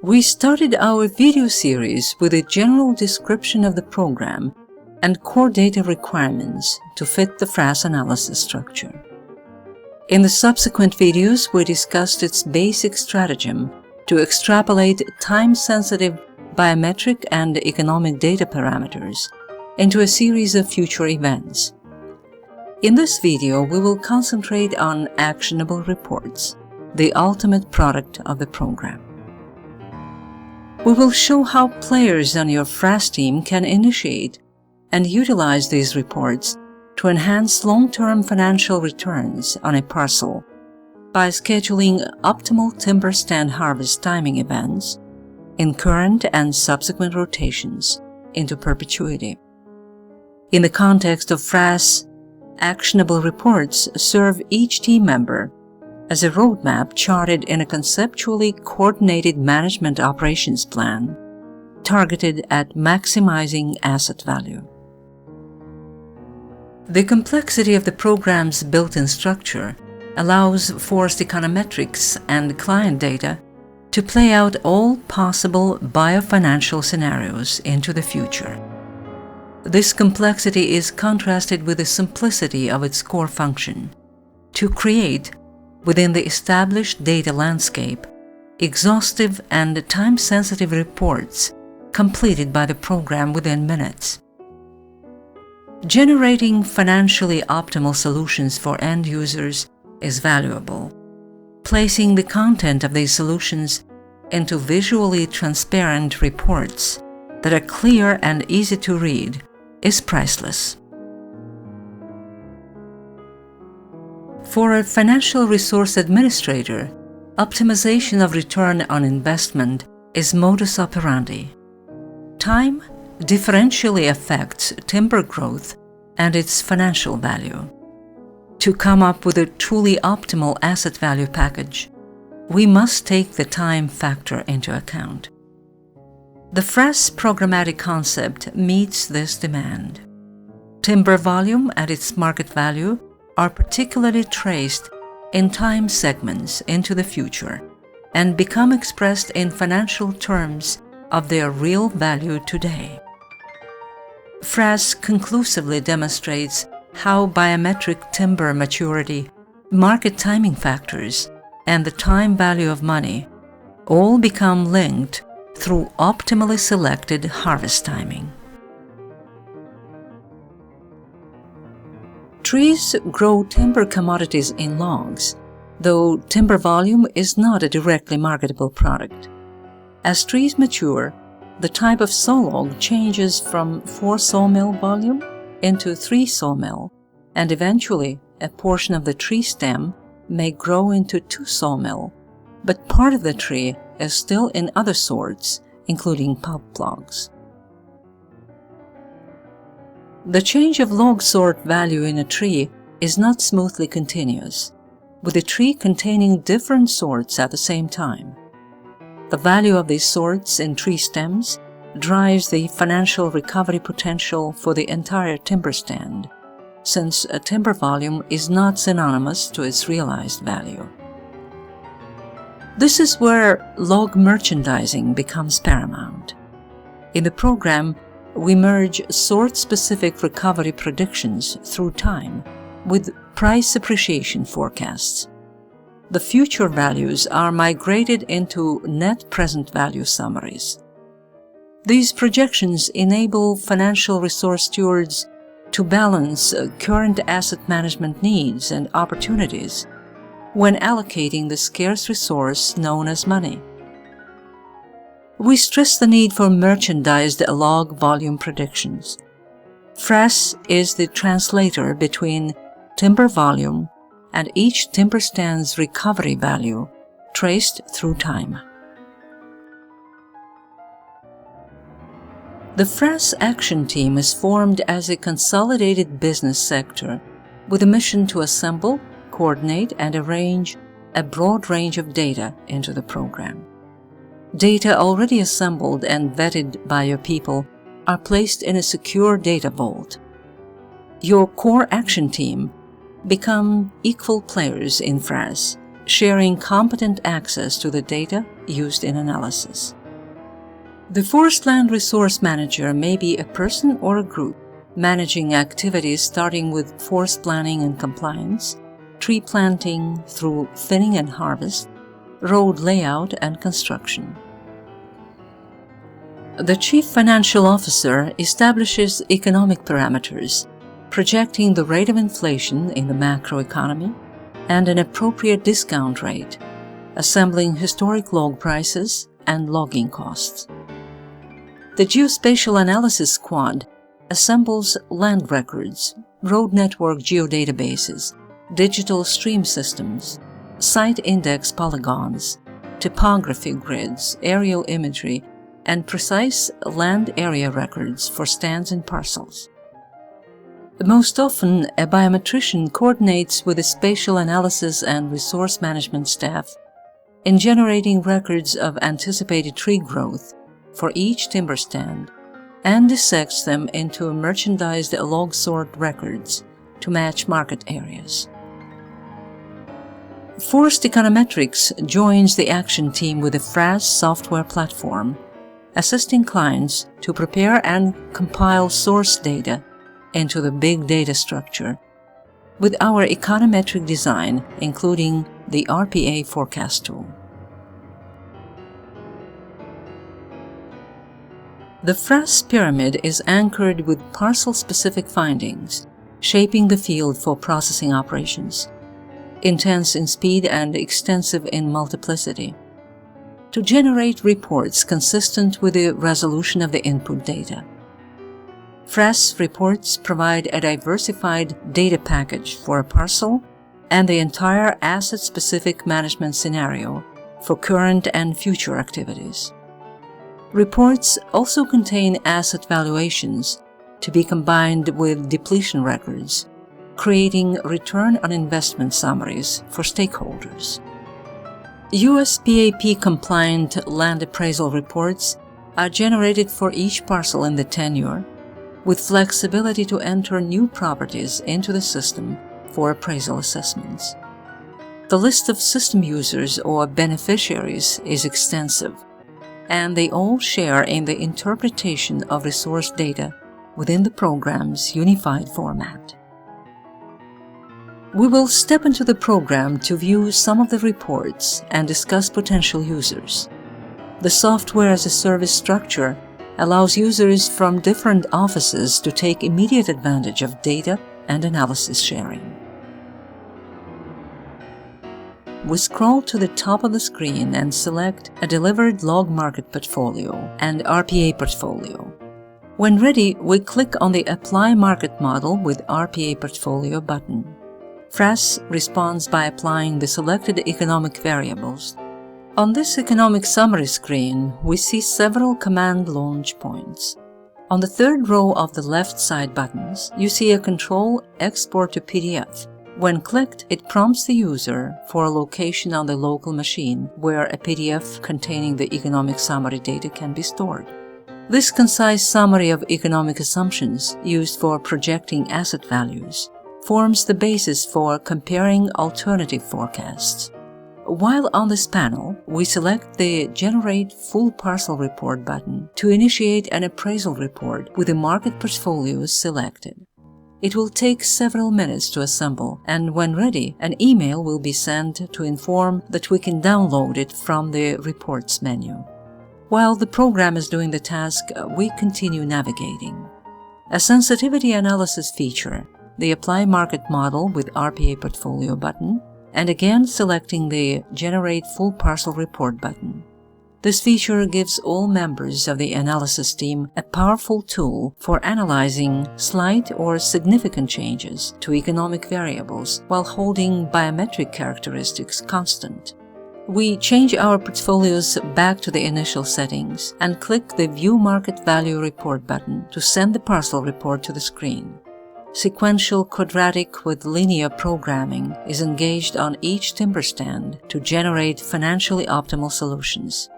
We started our video series with a general description of the program and core data requirements to fit the FRASS analysis structure. In the subsequent videos, we discussed its basic stratagem to extrapolate time-sensitive biometric and economic data parameters into a series of future events. In this video, we will concentrate on actionable reports, the ultimate product of the program. We will show how players on your FRASS team can initiate and utilize these reports to enhance long-term financial returns on a parcel by scheduling optimal timber stand harvest timing events in current and subsequent rotations into perpetuity. In the context of FRASS, actionable reports serve each team member as a roadmap charted in a conceptually coordinated management operations plan targeted at maximizing asset value. The complexity of the program's built-in structure allows forced econometrics and client data to play out all possible biofinancial scenarios into the future. This complexity is contrasted with the simplicity of its core function, to create, within the established data landscape, exhaustive and time-sensitive reports completed by the program within minutes. Generating financially optimal solutions for end users is valuable. Placing the content of these solutions into visually transparent reports that are clear and easy to read is priceless. For a financial resource administrator, optimization of return on investment is modus operandi. Time differentially affects timber growth and its financial value. To come up with a truly optimal asset value package, we must take the time factor into account. The FRASS programmatic concept meets this demand. Timber volume and its market value are particularly traced in time segments into the future and become expressed in financial terms of their real value today. FRASS conclusively demonstrates how biometric timber maturity, market timing factors, and the time value of money all become linked through optimally selected harvest timing. Trees grow timber commodities in logs, though timber volume is not a directly marketable product. As trees mature, the type of sawlog changes from 4 sawmill volume into 3 sawmill, and eventually a portion of the tree stem may grow into 2 sawmill, but part of the tree is still in other sorts, including pulp logs. The change of log sort value in a tree is not smoothly continuous, with the tree containing different sorts at the same time. The value of these sorts in tree stems drives the financial recovery potential for the entire timber stand, since a timber volume is not synonymous to its realized value. This is where log merchandising becomes paramount. In the program, we merge sort-specific recovery predictions through time with price appreciation forecasts. The future values are migrated into net present value summaries. These projections enable financial resource stewards to balance current asset management needs and opportunities when allocating the scarce resource known as money. We stress the need for merchandised log volume predictions. FRASS is the translator between timber volume and each timber stand's recovery value traced through time. The FRASS Action Team is formed as a consolidated business sector with a mission to assemble, coordinate, and arrange a broad range of data into the program. Data already assembled and vetted by your people are placed in a secure data vault. Your core action team become equal players in FRASS, sharing competent access to the data used in analysis. The Forest Land Resource Manager may be a person or a group managing activities starting with forest planning and compliance, tree planting through thinning and harvest, road layout and construction. The Chief Financial Officer establishes economic parameters, projecting the rate of inflation in the macroeconomy and an appropriate discount rate, assembling historic log prices and logging costs. The Geospatial Analysis Squad assembles land records, road network geodatabases, digital stream systems, site index polygons, topography grids, aerial imagery, and precise land area records for stands and parcels. Most often, a biometrician coordinates with the spatial analysis and resource management staff in generating records of anticipated tree growth for each timber stand and dissects them into merchandised log sort records to match market areas. Forest Econometrics joins the action team with the FRASS software platform, assisting clients to prepare and compile source data into the big data structure with our econometric design, including the RPA forecast tool. The FRASS pyramid is anchored with parcel-specific findings, shaping the field for processing operations, intense in speed and extensive in multiplicity, to generate reports consistent with the resolution of the input data. FRASS reports provide a diversified data package for a parcel and the entire asset-specific management scenario for current and future activities. Reports also contain asset valuations to be combined with depletion records, creating return on investment summaries for stakeholders. USPAP-compliant land appraisal reports are generated for each parcel in the tenure, with flexibility to enter new properties into the system for appraisal assessments. The list of system users or beneficiaries is extensive, and they all share in the interpretation of resource data within the program's unified format. We will step into the program to view some of the reports and discuss potential users. The software-as-a-service structure allows users from different offices to take immediate advantage of data and analysis sharing. We scroll to the top of the screen and select a delivered log market portfolio and RPA portfolio. When ready, we click on the Apply Market Model with RPA Portfolio button. FRASS responds by applying the selected economic variables. On this economic summary screen, we see several command launch points. On the third row of the left side buttons, you see a Control Export to PDF. When clicked, it prompts the user for a location on the local machine where a PDF containing the economic summary data can be stored. This concise summary of economic assumptions used for projecting asset values forms the basis for comparing alternative forecasts. While on this panel, we select the Generate Full Parcel Report button to initiate an appraisal report with the market portfolios selected. It will take several minutes to assemble, and when ready, an email will be sent to inform that we can download it from the Reports menu. While the program is doing the task, we continue navigating. A sensitivity analysis feature, the Apply Market Model with RPA Portfolio button, and again selecting the Generate Full Parcel Report button. This feature gives all members of the analysis team a powerful tool for analyzing slight or significant changes to economic variables while holding biometric characteristics constant. We change our portfolios back to the initial settings and click the View Market Value Report button to send the parcel report to the screen. Sequential quadratic with linear programming is engaged on each timber stand to generate financially optimal solutions.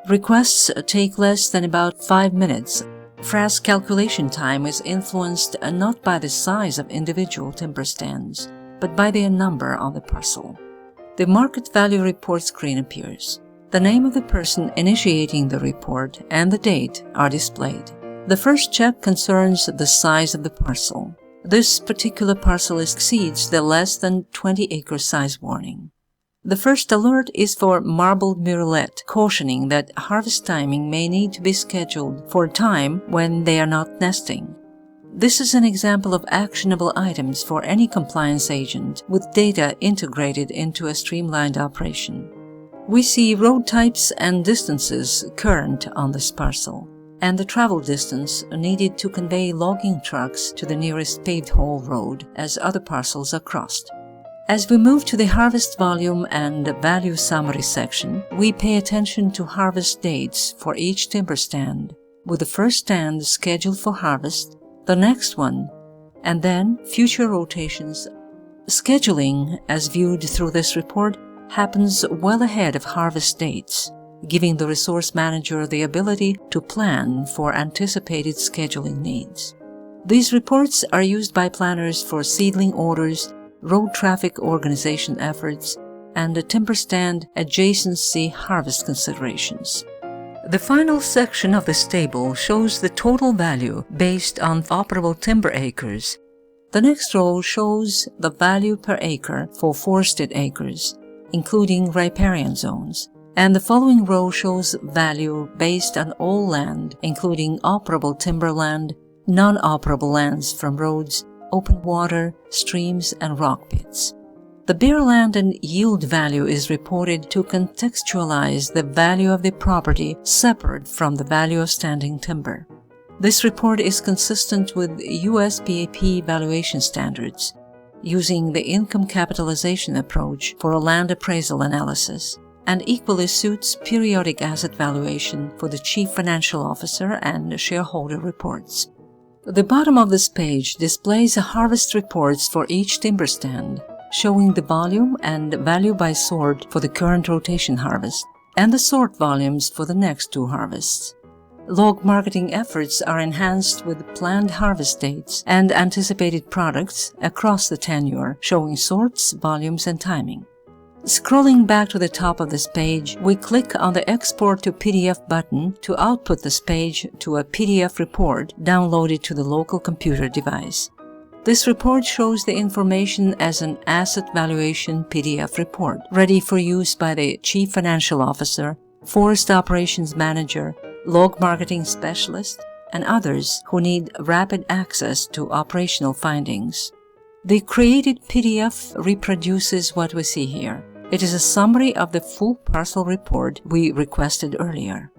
Requests take less than about 5 minutes. FRASS calculation time is influenced not by the size of individual timber stands, but by their number on the parcel. The Market Value Report screen appears. The name of the person initiating the report and the date are displayed. The first check concerns the size of the parcel. This particular parcel exceeds the less than 20-acre size warning. The first alert is for marbled murrelet, cautioning that harvest timing may need to be scheduled for a time when they are not nesting. This is an example of actionable items for any compliance agent with data integrated into a streamlined operation. We see road types and distances current on this parcel, and the travel distance needed to convey logging trucks to the nearest paved haul road as other parcels are crossed. As we move to the harvest volume and value summary section, we pay attention to harvest dates for each timber stand, with the first stand scheduled for harvest, the next one, and then future rotations. Scheduling, as viewed through this report, happens well ahead of harvest dates, giving the resource manager the ability to plan for anticipated scheduling needs. These reports are used by planners for seedling orders, road traffic organization efforts, and the timber stand adjacency harvest considerations. The final section of this table shows the total value based on operable timber acres. The next row shows the value per acre for forested acres, including riparian zones, and the following row shows value based on all land, including operable timberland, non-operable lands from roads, open water, streams, and rock pits. The bare land and yield value is reported to contextualize the value of the property separate from the value of standing timber. This report is consistent with USPAP valuation standards, using the income capitalization approach for a land appraisal analysis, and equally suits periodic asset valuation for the Chief Financial Officer and shareholder reports. The bottom of this page displays harvest reports for each timber stand, showing the volume and value by sort for the current rotation harvest, and the sort volumes for the next two harvests. Log marketing efforts are enhanced with planned harvest dates and anticipated products across the tenure, showing sorts, volumes, and timing. Scrolling back to the top of this page, we click on the Export to PDF button to output this page to a PDF report downloaded to the local computer device. This report shows the information as an asset valuation PDF report, ready for use by the Chief Financial Officer, Forest Operations Manager, Log Marketing Specialist, and others who need rapid access to operational findings. The created PDF reproduces what we see here. It is a summary of the full parcel report we requested earlier.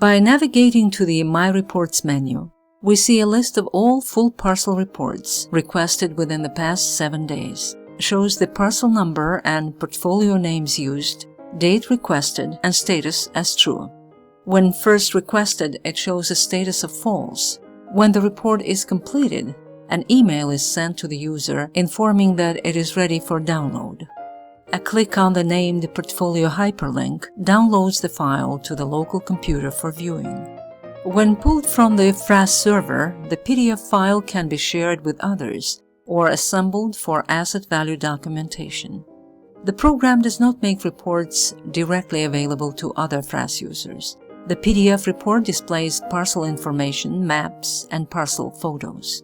By navigating to the My Reports menu, we see a list of all full parcel reports requested within the past 7 days. It shows the parcel number and portfolio names used, date requested, and status as true. When first requested, it shows a status of false. When the report is completed, an email is sent to the user informing that it is ready for download. A click on the named portfolio hyperlink downloads the file to the local computer for viewing. When pulled from the FRASS server, the PDF file can be shared with others or assembled for asset value documentation. The program does not make reports directly available to other FRASS users. The PDF report displays parcel information, maps, and parcel photos.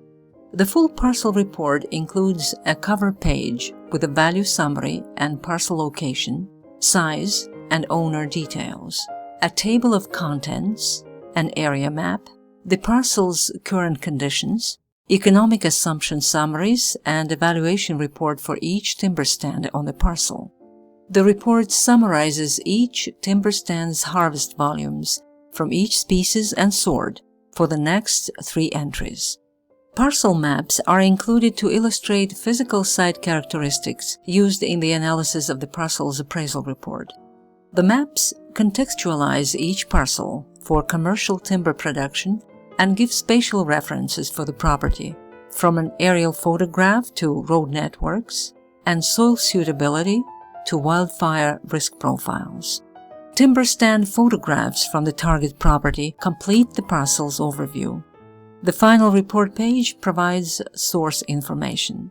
The full parcel report includes a cover page with a value summary and parcel location, size, and owner details, a table of contents, an area map, the parcel's current conditions, economic assumption summaries, and a valuation report for each timber stand on the parcel. The report summarizes each timber stand's harvest volumes from each species and sort for the next 3 entries. Parcel maps are included to illustrate physical site characteristics used in the analysis of the parcel's appraisal report. The maps contextualize each parcel for commercial timber production and give spatial references for the property, from an aerial photograph to road networks, and soil suitability to wildfire risk profiles. Timber stand photographs from the target property complete the parcel's overview. The final report page provides source information.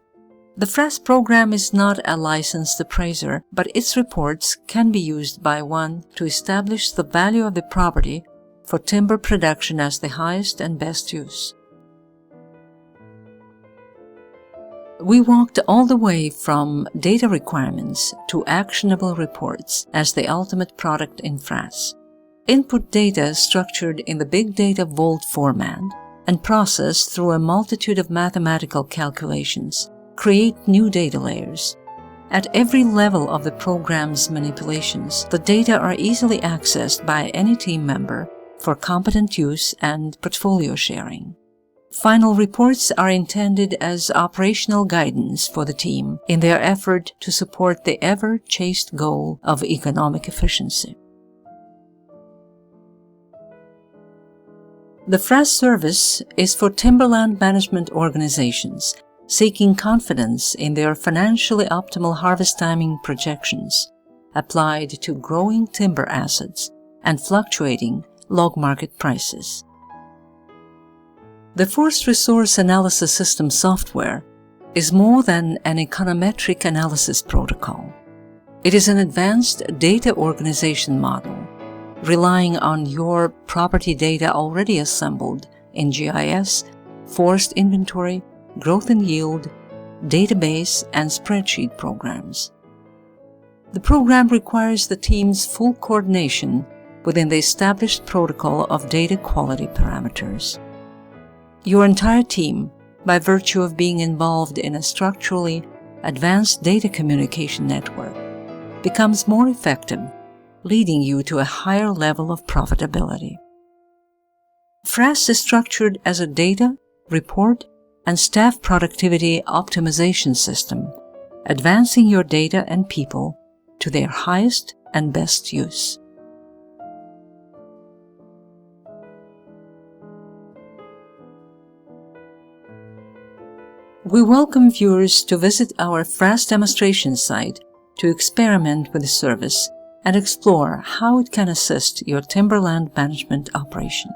The FRASS program is not a licensed appraiser, but its reports can be used by one to establish the value of the property for timber production as the highest and best use. We walked all the way from data requirements to actionable reports as the ultimate product in FRASS. Input data structured in the Big Data Vault format and processed through a multitude of mathematical calculations create new data layers. At every level of the program's manipulations, the data are easily accessed by any team member for competent use and portfolio sharing. Final reports are intended as operational guidance for the team in their effort to support the ever-chased goal of economic efficiency. The FRASS service is for timberland management organizations seeking confidence in their financially optimal harvest timing projections applied to growing timber assets and fluctuating log market prices. The Forest Resource Analysis System software is more than an econometric analysis protocol. It is an advanced data organization model relying on your property data already assembled in GIS, forest inventory, growth and yield, database, and spreadsheet programs. The program requires the team's full coordination within the established protocol of data quality parameters. Your entire team, by virtue of being involved in a structurally advanced data communication network, becomes more effective, leading you to a higher level of profitability. FRASS is structured as a data, report, and staff productivity optimization system, advancing your data and people to their highest and best use. We welcome viewers to visit our FRASS demonstration site to experiment with the service and explore how it can assist your timberland management operation.